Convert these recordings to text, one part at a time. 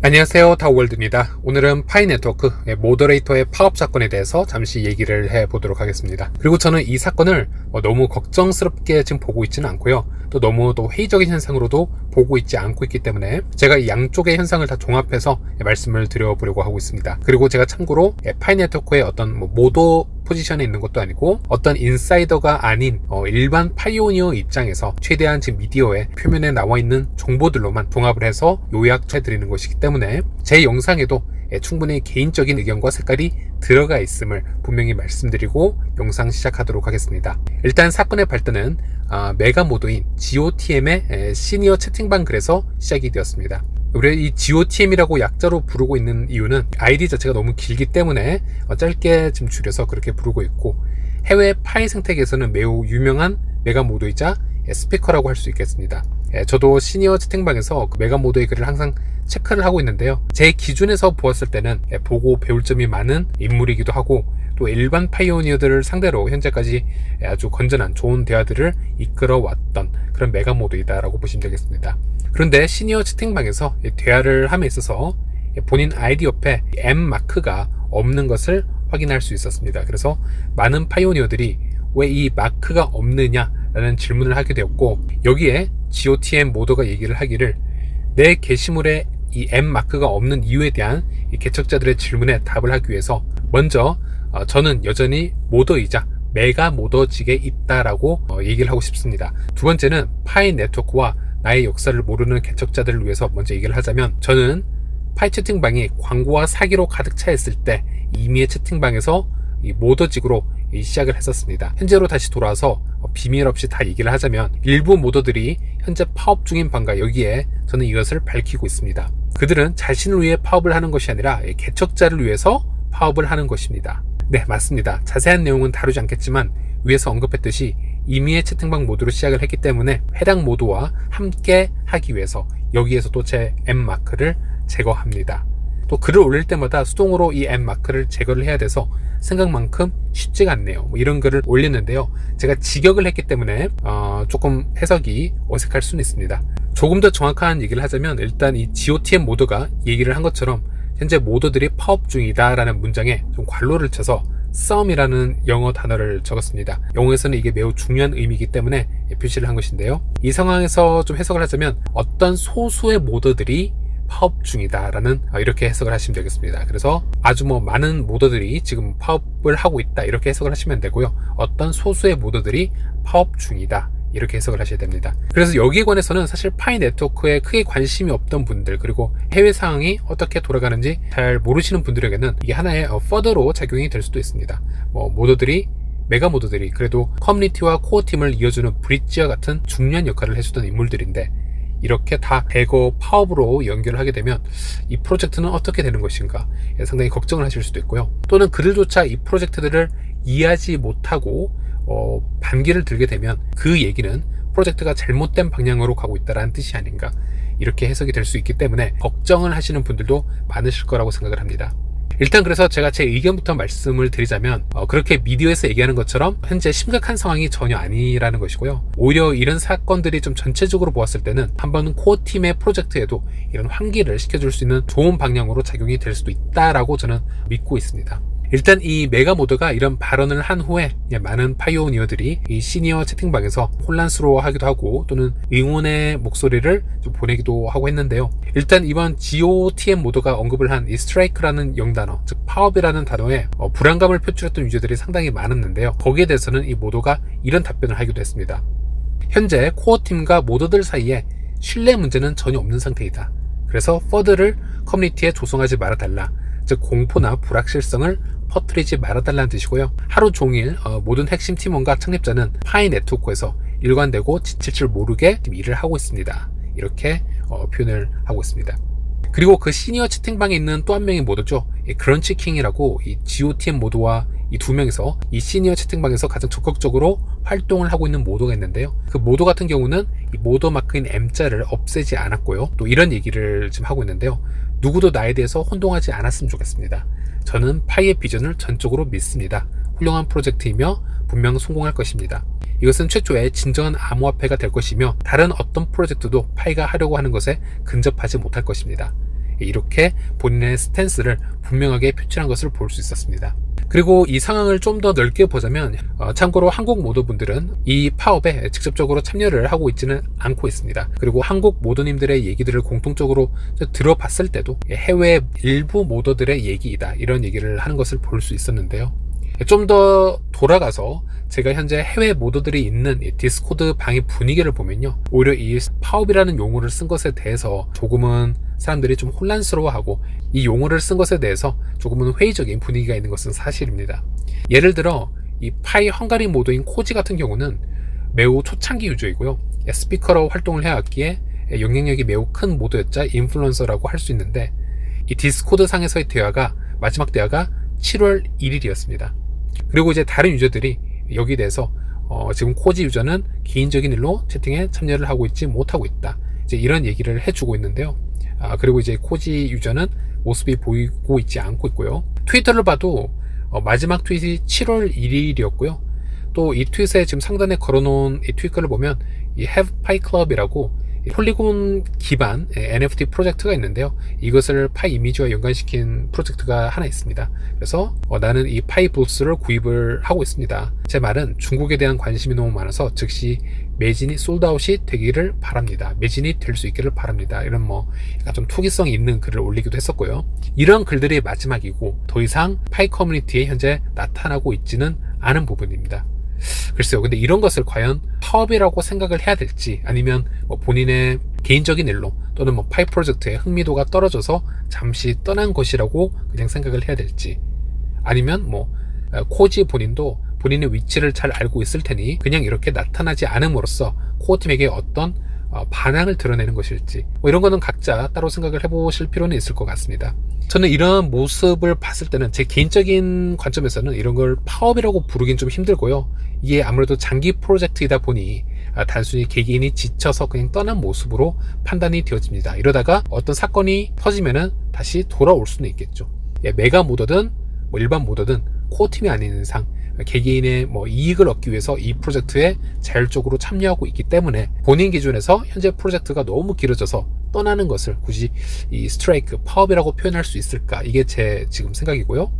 안녕하세요, 타워월드입니다. 오늘은 파이 네트워크 모더레이터의 파업 사건에 대해서 잠시 얘기를 해보도록 하겠습니다. 그리고 저는 이 사건을 너무 걱정스럽게 지금 보고 있지는 않고요. 또 너무 회의적인 현상으로도 보고 있지 않고 있기 때문에 제가 이 양쪽의 현상을 다 종합해서 말씀을 드려보려고 하고 있습니다. 그리고 제가 참고로 파이 네트워크의 어떤 모더 포지션에 있는 것도 아니고 어떤 인사이더가 아닌 일반 파이오니어 입장에서 최대한 지금 미디어의 표면에 나와 있는 정보들로만 종합을 해서 요약해 드리는 것이기 때문에 제 영상에도 충분히 개인적인 의견과 색깔이 들어가 있음을 분명히 말씀드리고 영상 시작하도록 하겠습니다. 일단 사건의 발단은 메가 모더인 GOTM의 시니어 채팅방 글에서 시작이 되었습니다. 우리가 이 GOTM이라고 약자로 부르고 있는 이유는 아이디 자체가 너무 길기 때문에 짧게 좀 줄여서 그렇게 부르고 있고, 해외 파이 생태계에서는 매우 유명한 메가모더이자 스피커라고 할 수 있겠습니다. 저도 시니어 채팅방에서 그 메가모더의 글을 항상 체크를 하고 있는데요, 제 기준에서 보았을 때는 보고 배울 점이 많은 인물이기도 하고, 또 일반 파이오니어들을 상대로 현재까지 아주 건전한 좋은 대화들을 이끌어왔던 그런 메가모더이다라고 보시면 되겠습니다. 그런데 시니어 채팅방에서 대화를 함에 있어서 본인 아이디 옆에 M 마크가 없는 것을 확인할 수 있었습니다. 그래서 많은 파이오니어들이 왜 이 마크가 없느냐라는 질문을 하게 되었고, 여기에 GOTM 모더가 얘기를 하기를 내 게시물에 이 M 마크가 없는 이유에 대한 이 개척자들의 질문에 답을 하기 위해서 먼저 저는 여전히 모더이자 메가 모더직에 있다라고 얘기를 하고 싶습니다. 두 번째는 파이 네트워크와 나의 역사를 모르는 개척자들을 위해서 먼저 얘기를 하자면, 저는 파이 채팅방이 광고와 사기로 가득 차 있을 때 이미의 채팅방에서 이 모더직으로 시작을 했었습니다. 현재로 다시 돌아와서 비밀 없이 다 얘기를 하자면, 일부 모더들이 현재 파업 중인 방과 여기에 저는 이것을 밝히고 있습니다. 그들은 자신을 위해 파업을 하는 것이 아니라 개척자를 위해서 파업을 하는 것입니다. 네, 맞습니다. 자세한 내용은 다루지 않겠지만 위에서 언급했듯이 임의의 채팅방 모드로 시작을 했기 때문에 해당 모드와 함께 하기 위해서 여기에서도 제 M마크를 제거합니다. 또 글을 올릴 때마다 수동으로 이 M마크를 제거를 해야 돼서 생각만큼 쉽지가 않네요. 이런 글을 올렸는데요, 제가 직역을 했기 때문에 조금 해석이 어색할 수는 있습니다. 조금 더 정확한 얘기를 하자면, 일단 이 GOTM 모드가 얘기를 한 것처럼 현재 모더들이 파업 중이다 라는 문장에 좀 괄호를 쳐서 some이라는 영어 단어를 적었습니다. 영어에서는 이게 매우 중요한 의미이기 때문에 표시를 한 것인데요, 이 상황에서 좀 해석을 하자면 어떤 소수의 모더들이 파업 중이다 라는 이렇게 해석을 하시면 되겠습니다. 그래서 아주 많은 모더들이 지금 파업을 하고 있다 이렇게 해석을 하시면 되고요, 어떤 소수의 모더들이 파업 중이다 이렇게 해석을 하셔야 됩니다. 그래서 여기에 관해서는 사실 파이 네트워크에 크게 관심이 없던 분들, 그리고 해외 상황이 어떻게 돌아가는지 잘 모르시는 분들에게는 이게 하나의 퍼더로 작용이 될 수도 있습니다. 모더들이 메가 모더들이 그래도 커뮤니티와 코어 팀을 이어주는 브릿지와 같은 중요한 역할을 해주던 인물들인데, 이렇게 다 대거 파업으로 연결을 하게 되면 이 프로젝트는 어떻게 되는 것인가 상당히 걱정을 하실 수도 있고요, 또는 그들조차 이 프로젝트들을 이해하지 못하고 반기를 들게 되면 그 얘기는 프로젝트가 잘못된 방향으로 가고 있다는 뜻이 아닌가 이렇게 해석이 될 수 있기 때문에 걱정을 하시는 분들도 많으실 거라고 생각을 합니다. 일단 그래서 제가 제 의견부터 말씀을 드리자면, 그렇게 미디어에서 얘기하는 것처럼 현재 심각한 상황이 전혀 아니라는 것이고요, 오히려 이런 사건들이 좀 전체적으로 보았을 때는 한번 코어 팀의 프로젝트에도 이런 환기를 시켜줄 수 있는 좋은 방향으로 작용이 될 수도 있다라고 저는 믿고 있습니다. 일단 이 메가모더가 이런 발언을 한 후에 많은 파이오니어들이 이 시니어 채팅방에서 혼란스러워하기도 하고 또는 응원의 목소리를 좀 보내기도 하고 했는데요, 일단 이번 GOTM 모더가 언급을 한 이 스트라이크라는 영단어, 즉 파업이라는 단어에 불안감을 표출했던 유저들이 상당히 많았는데요, 거기에 대해서는 이 모더가 이런 답변을 하기도 했습니다. 현재 코어팀과 모더들 사이에 신뢰 문제는 전혀 없는 상태이다. 그래서 퍼드를 커뮤니티에 조성하지 말아달라, 즉 공포나 불확실성을 퍼뜨리지 말아달라는 뜻이고요, 하루 종일 모든 핵심 팀원과 창립자는 파이 네트워크에서 일관되고 지칠 줄 모르게 일을 하고 있습니다. 이렇게 표현을 하고 있습니다. 그리고 그 시니어 채팅방에 있는 또 한 명의 모더죠, 그런치킹이라고 이 GOTM 모더와 이 두 명이서 이 시니어 채팅방에서 가장 적극적으로 활동을 하고 있는 모더가 있는데요, 그 모더 같은 경우는 이 모더 마크인 M자를 없애지 않았고요, 또 이런 얘기를 지금 하고 있는데요, 누구도 나에 대해서 혼동하지 않았으면 좋겠습니다. 저는 파이의 비전을 전적으로 믿습니다. 훌륭한 프로젝트이며 분명 성공할 것입니다. 이것은 최초의 진정한 암호화폐가 될 것이며 다른 어떤 프로젝트도 파이가 하려고 하는 것에 근접하지 못할 것입니다. 이렇게 본인의 스탠스를 분명하게 표출한 것을 볼 수 있었습니다. 그리고 이 상황을 좀 더 넓게 보자면 참고로 한국 모더분들은 이 파업에 직접적으로 참여를 하고 있지는 않고 있습니다. 그리고 한국 모더님들의 얘기들을 공통적으로 들어봤을 때도 해외 일부 모더들의 얘기이다, 이런 얘기를 하는 것을 볼 수 있었는데요. 좀 더 돌아가서 제가 현재 해외 모더들이 있는 이 디스코드 방의 분위기를 보면요, 오히려 이 파업이라는 용어를 쓴 것에 대해서 조금은 사람들이 좀 혼란스러워하고 이 용어를 쓴 것에 대해서 조금은 회의적인 분위기가 있는 것은 사실입니다. 예를 들어 이 파이 헝가리 모더인 코지 같은 경우는 매우 초창기 유저이고요, 스피커로 활동을 해왔기에 영향력이 매우 큰 모더였자 인플루언서라고 할 수 있는데, 이 디스코드 상에서의 대화가, 마지막 대화가 7월 1일이었습니다. 그리고 이제 다른 유저들이 여기에 대해서 지금 코지 유저는 개인적인 일로 채팅에 참여를 하고 있지 못하고 있다, 이제 이런 얘기를 해주고 있는데요. 그리고 이제 코지 유저는 모습이 보이고 있지 않고 있고요. 트위터를 봐도 마지막 트윗이 7월 1일이었고요. 또 이 트윗에 지금 상단에 걸어놓은 이 트윗글을 보면 이 Have Pi Club이라고 폴리곤 기반 NFT 프로젝트가 있는데요. 이것을 파이 이미지와 연관시킨 프로젝트가 하나 있습니다. 그래서 나는 이 파이 부스를 구입을 하고 있습니다. 제 말은 중국에 대한 관심이 너무 많아서 즉시 매진이 솔드아웃이 되기를 바랍니다. 매진이 될 수 있기를 바랍니다. 이런 약간 좀 투기성이 있는 글을 올리기도 했었고요. 이런 글들이 마지막이고 더 이상 파이 커뮤니티에 현재 나타나고 있지는 않은 부분입니다. 글쎄요, 근데 이런 것을 과연 파업이라고 생각을 해야 될지, 아니면 본인의 개인적인 일로 또는 파이 프로젝트에 흥미도가 떨어져서 잠시 떠난 것이라고 그냥 생각을 해야 될지, 아니면 코지 본인도 본인의 위치를 잘 알고 있을 테니 그냥 이렇게 나타나지 않음으로써 코어팀에게 어떤 반항을 드러내는 것일지, 이런 거는 각자 따로 생각을 해보실 필요는 있을 것 같습니다. 저는 이런 모습을 봤을 때는 제 개인적인 관점에서는 이런 걸 파업이라고 부르긴 좀 힘들고요. 이게 아무래도 장기 프로젝트이다 보니 단순히 개개인이 지쳐서 그냥 떠난 모습으로 판단이 되어집니다. 이러다가 어떤 사건이 터지면은 다시 돌아올 수는 있겠죠. 메가 모더든 일반 모더든 코어팀이 아닌 이상 개개인의 이익을 얻기 위해서 이 프로젝트에 자율적으로 참여하고 있기 때문에 본인 기준에서 현재 프로젝트가 너무 길어져서 떠나는 것을 굳이 이 스트라이크, 파업이라고 표현할 수 있을까, 이게 제 지금 생각이고요.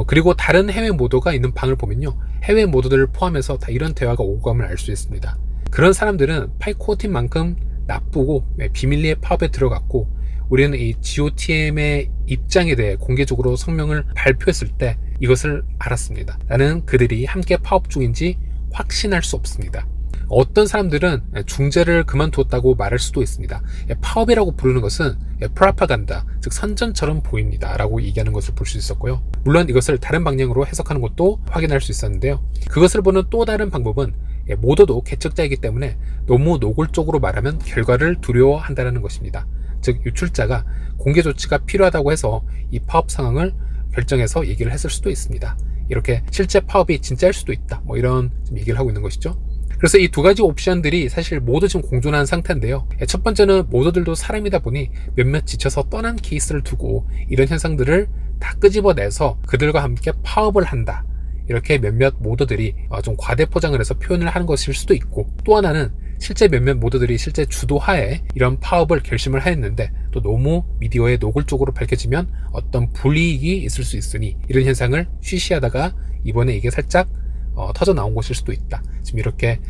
그리고 다른 해외 모더가 있는 방을 보면요, 해외 모더들을 포함해서 다 이런 대화가 오고 감을 알 수 있습니다. 그런 사람들은 파이 코어팀만큼 나쁘고 비밀리에 파업에 들어갔고, 우리는 이 GOTM의 입장에 대해 공개적으로 성명을 발표했을 때 이것을 알았습니다. 나는 그들이 함께 파업 중인지 확신할 수 없습니다. 어떤 사람들은 중재를 그만두었다고 말할 수도 있습니다. 파업이라고 부르는 것은 프라파간다, 즉 선전처럼 보입니다 라고 얘기하는 것을 볼 수 있었고요. 물론 이것을 다른 방향으로 해석하는 것도 확인할 수 있었는데요. 그것을 보는 또 다른 방법은 모더도 개척자이기 때문에 너무 노골적으로 말하면 결과를 두려워한다는 것입니다. 즉 유출자가 공개 조치가 필요하다고 해서 이 파업 상황을 결정해서 얘기를 했을 수도 있습니다. 이렇게 실제 파업이 진짜일 수도 있다, 이런 얘기를 하고 있는 것이죠. 그래서 이 두 가지 옵션들이 사실 모두 지금 공존한 상태인데요. 첫 번째는 모더들도 사람이다 보니 몇몇 지쳐서 떠난 케이스를 두고 이런 현상들을 다 끄집어내서 그들과 함께 파업을 한다, 이렇게 몇몇 모더들이 좀 과대 포장을 해서 표현을 하는 것일 수도 있고, 또 하나는 실제 몇몇 모더들이 실제 주도하에 이런 파업을 결심을 하였는데 또 너무 미디어에 노골적으로 밝혀지면 어떤 불이익이 있을 수 있으니 이런 현상을 쉬쉬하다가 이번에 이게 살짝 터져 나온 것일 수도 있다, 지금 이렇게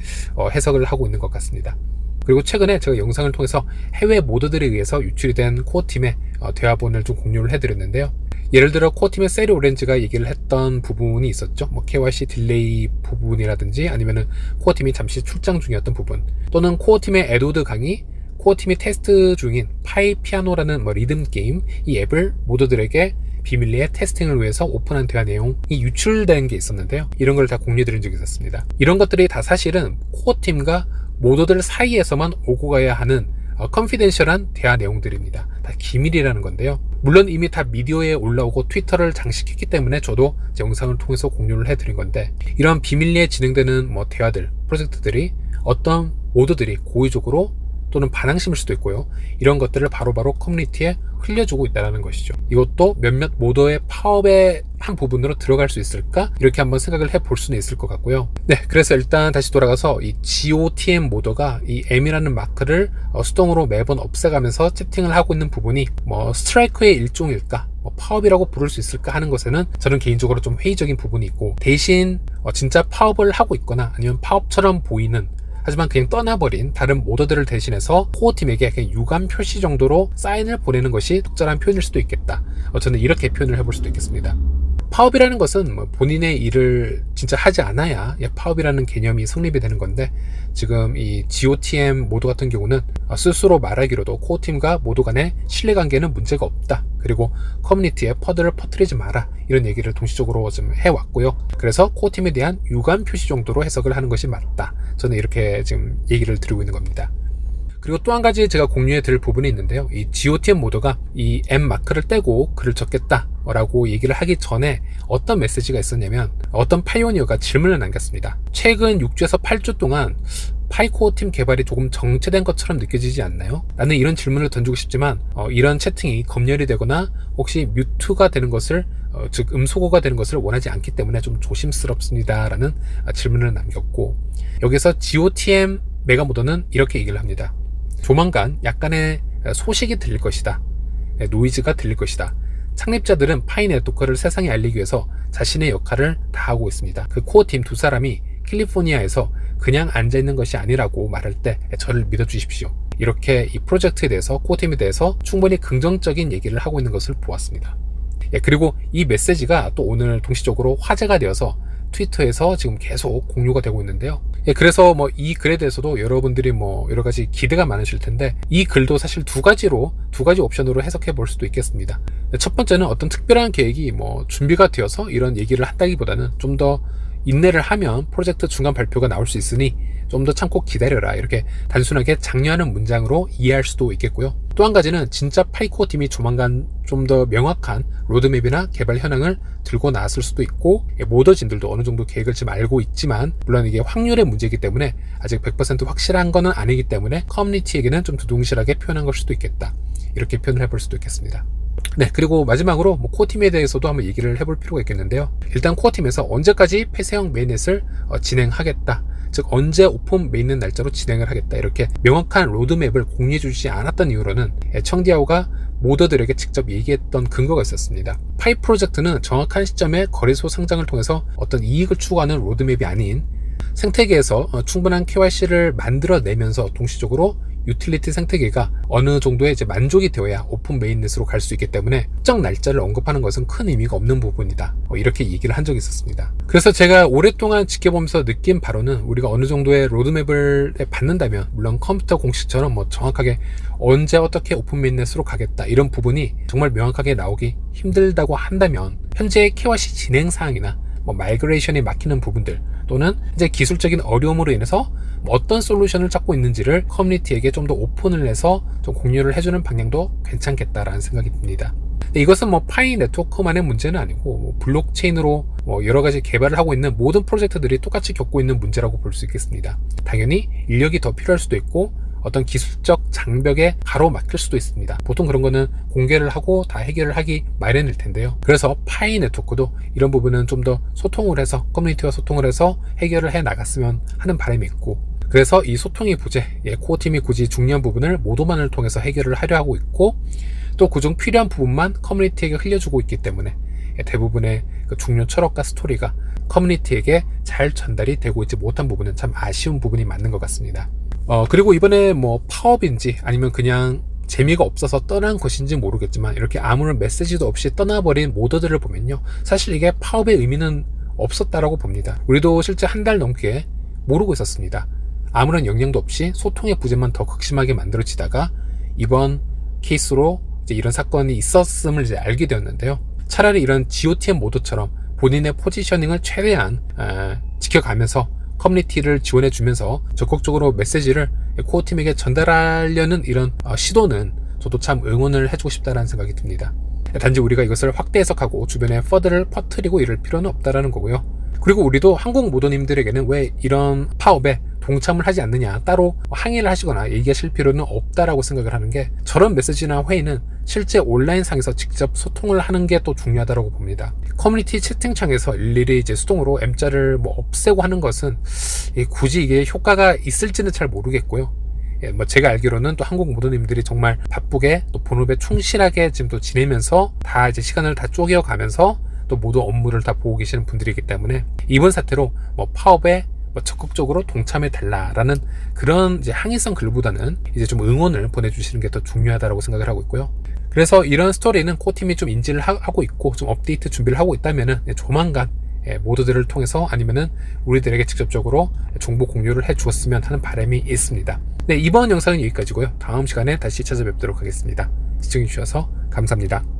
해석을 하고 있는 것 같습니다. 그리고 최근에 제가 영상을 통해서 해외 모더들에 의해서 유출이 된 코어팀의 대화본을 좀 공유를 해드렸는데요. 예를 들어 코어팀의 세리 오렌지가 얘기를 했던 부분이 있었죠. KYC 딜레이 부분이라든지, 아니면은 코어팀이 잠시 출장 중이었던 부분, 또는 코어팀의 에드워드 강이 코어팀이 테스트 중인 파이 피아노라는 리듬 게임, 이 앱을 모더들에게 비밀리에 테스팅을 위해서 오픈한 대화 내용이 유출된 게 있었는데요. 이런 걸 다 공유드린 적이 있었습니다. 이런 것들이 다 사실은 코어팀과 모더들 사이에서만 오고 가야 하는 컨피덴셜한 대화 내용들입니다. 다 기밀이라는 건데요. 물론 이미 다 미디어에 올라오고 트위터를 장식했기 때문에 저도 제 영상을 통해서 공유를 해드린 건데, 이런 비밀리에 진행되는 대화들, 프로젝트들이 어떤 모더들이 고의적으로 또는 반항심일 수도 있고요. 이런 것들을 바로바로 커뮤니티에 흘려주고 있다는 것이죠. 이것도 몇몇 모더의 파업의 한 부분으로 들어갈 수 있을까? 이렇게 한번 생각을 해볼 수는 있을 것 같고요. 네, 그래서 일단 다시 돌아가서 이 GOTM 모더가 이 M이라는 마크를 수동으로 매번 없애가면서 채팅을 하고 있는 부분이 뭐 스트라이크의 일종일까? 파업이라고 부를 수 있을까 하는 것에는 저는 개인적으로 좀 회의적인 부분이 있고, 대신 진짜 파업을 하고 있거나 아니면 파업처럼 보이는, 하지만 그냥 떠나버린 다른 모더들을 대신해서 코어팀에게 그냥 유감 표시 정도로 사인을 보내는 것이 적절한 표현일 수도 있겠다. 저는 이렇게 표현을 해볼 수도 있겠습니다. 파업이라는 것은 뭐 본인의 일을 진짜 하지 않아야 파업이라는 개념이 성립이 되는 건데, 지금 이 GOTM 모드 같은 경우는 스스로 말하기로도 코어팀과 모드 간의 신뢰관계는 문제가 없다, 그리고 커뮤니티에 퍼드를 퍼뜨리지 마라, 이런 얘기를 동시적으로 좀 해왔고요. 그래서 코어팀에 대한 유감 표시 정도로 해석을 하는 것이 맞다, 저는 이렇게 지금 얘기를 드리고 있는 겁니다. 그리고 또 한 가지 제가 공유해 드릴 부분이 있는데요. 이 GOTM 모더가 이 M 마크를 떼고 글을 적겠다 라고 얘기를 하기 전에 어떤 메시지가 있었냐면, 어떤 파이오니어가 질문을 남겼습니다. 최근 6주에서 8주 동안 파이코어 팀 개발이 조금 정체된 것처럼 느껴지지 않나요? 라는 이런 질문을 던지고 싶지만 이런 채팅이 검열이 되거나 혹시 뮤트가 되는 것을 즉 음소거가 되는 것을 원하지 않기 때문에 좀 조심스럽습니다 라는 질문을 남겼고, 여기서 GOTM 메가모더는 이렇게 얘기를 합니다. 조만간 약간의 소식이 들릴 것이다. 노이즈가 들릴 것이다. 창립자들은 파이 네트워크를 세상에 알리기 위해서 자신의 역할을 다하고 있습니다. 그 코어팀 두 사람이 캘리포니아에서 그냥 앉아있는 것이 아니라고 말할 때 저를 믿어주십시오. 이렇게 이 프로젝트에 대해서, 코어팀에 대해서 충분히 긍정적인 얘기를 하고 있는 것을 보았습니다. 그리고 이 메시지가 또 오늘 동시적으로 화제가 되어서 트위터에서 지금 계속 공유가 되고 있는데요. 그래서 뭐 이 글에 대해서도 여러분들이 뭐 여러 가지 기대가 많으실 텐데, 이 글도 사실 두 가지 옵션으로 해석해 볼 수도 있겠습니다. 첫 번째는 어떤 특별한 계획이 뭐 준비가 되어서 이런 얘기를 한다기보다는 좀 더 인내를 하면 프로젝트 중간 발표가 나올 수 있으니 좀 더 참고 기다려라, 이렇게 단순하게 장려하는 문장으로 이해할 수도 있겠고요. 또 한 가지는 진짜 파이코어 팀이 조만간 좀 더 명확한 로드맵이나 개발 현황을 들고 나왔을 수도 있고, 모더진들도 어느 정도 계획을 지금 알고 있지만, 물론 이게 확률의 문제이기 때문에 아직 100% 확실한 거는 아니기 때문에 커뮤니티에게는 좀 두둥실하게 표현한 걸 수도 있겠다, 이렇게 표현을 해볼 수도 있겠습니다. 네, 그리고 마지막으로 코어팀에 대해서도 한번 얘기를 해볼 필요가 있겠는데요. 일단 코어팀에서 언제까지 폐쇄형 메인넷을 진행하겠다, 즉 언제 오픈 메인넷 날짜로 진행을 하겠다, 이렇게 명확한 로드맵을 공유해 주지 않았던 이유로는 청디아오가 모더들에게 직접 얘기했던 근거가 있었습니다. 파이 프로젝트는 정확한 시점에 거래소 상장을 통해서 어떤 이익을 추구하는 로드맵이 아닌, 생태계에서 충분한 KYC를 만들어내면서 동시적으로 유틸리티 생태계가 어느 정도의 이제 만족이 되어야 오픈 메인넷으로 갈 수 있기 때문에 특정 날짜를 언급하는 것은 큰 의미가 없는 부분이다, 이렇게 얘기를 한 적이 있었습니다. 그래서 제가 오랫동안 지켜보면서 느낀 바로는, 우리가 어느 정도의 로드맵을 받는다면, 물론 컴퓨터 공식처럼 뭐 정확하게 언제 어떻게 오픈 메인넷으로 가겠다 이런 부분이 정말 명확하게 나오기 힘들다고 한다면, 현재의 KYC 진행 사항이나 뭐 마이그레이션이 막히는 부분들, 또는 이제 기술적인 어려움으로 인해서 어떤 솔루션을 찾고 있는지를 커뮤니티에게 좀 더 오픈을 해서 좀 공유를 해주는 방향도 괜찮겠다라는 생각이 듭니다. 이것은 뭐 파이 네트워크만의 문제는 아니고, 뭐 블록체인으로 뭐 여러 가지 개발을 하고 있는 모든 프로젝트들이 똑같이 겪고 있는 문제라고 볼 수 있겠습니다. 당연히 인력이 더 필요할 수도 있고, 어떤 기술적 장벽에 가로막힐 수도 있습니다. 보통 그런 거는 공개를 하고 다 해결을 하기 마련일 텐데요. 그래서 파이 네트워크도 이런 부분은 좀 더 소통을 해서, 커뮤니티와 소통을 해서 해결을 해 나갔으면 하는 바람이 있고, 그래서 이 소통의 부재, 코어팀이 굳이 중요한 부분을 모더만을 통해서 해결을 하려 하고 있고, 또 그중 필요한 부분만 커뮤니티에게 흘려주고 있기 때문에 대부분의 그 중요 철학과 스토리가 커뮤니티에게 잘 전달이 되고 있지 못한 부분은 참 아쉬운 부분이 맞는 것 같습니다. 그리고 이번에 뭐 파업인지 아니면 그냥 재미가 없어서 떠난 것인지 모르겠지만, 이렇게 아무런 메시지도 없이 떠나버린 모더들을 보면요, 사실 이게 파업의 의미는 없었다라고 봅니다. 우리도 실제 한 달 넘게 모르고 있었습니다. 아무런 영향도 없이 소통의 부재만 더 극심하게 만들어지다가 이번 케이스로 이제 이런 사건이 있었음을 이제 알게 되었는데요. 차라리 이런 GOTM 모드처럼 본인의 포지셔닝을 최대한 지켜가면서 커뮤니티를 지원해주면서 적극적으로 메시지를 코어팀에게 전달하려는 이런 시도는 저도 참 응원을 해주고 싶다는 생각이 듭니다. 단지 우리가 이것을 확대 해석하고 주변에 퍼드를 퍼뜨리고 이럴 필요는 없다라는 거고요. 그리고 우리도 한국 모더님들에게는 왜 이런 파업에 동참을 하지 않느냐, 따로 항의를 하시거나 얘기하실 필요는 없다라고 생각을 하는 게, 저런 메시지나 회의는 실제 온라인상에서 직접 소통을 하는 게 또 중요하다고 봅니다. 커뮤니티 채팅창에서 일일이 이제 수동으로 M자를 없애고 하는 것은 굳이 이게 효과가 있을지는 잘 모르겠고요. 제가 알기로는 또 한국 모더님들이 정말 바쁘게 또 본업에 충실하게 지금 또 지내면서 다 이제 시간을 다 쪼개어가면서 또 모두 업무를 다 보고 계시는 분들이기 때문에, 이번 사태로 파업에 적극적으로 동참해 달라라는 그런 이제 항의성 글보다는 이제 좀 응원을 보내주시는 게 더 중요하다고 생각을 하고 있고요. 그래서 이런 스토리는 코팀이 좀 인지를 하고 있고 좀 업데이트 준비를 하고 있다면은 조만간 모드들을 통해서 아니면은 우리들에게 직접적으로 정보 공유를 해 주었으면 하는 바람이 있습니다. 네, 이번 영상은 여기까지고요. 다음 시간에 다시 찾아뵙도록 하겠습니다. 시청해 주셔서 감사합니다.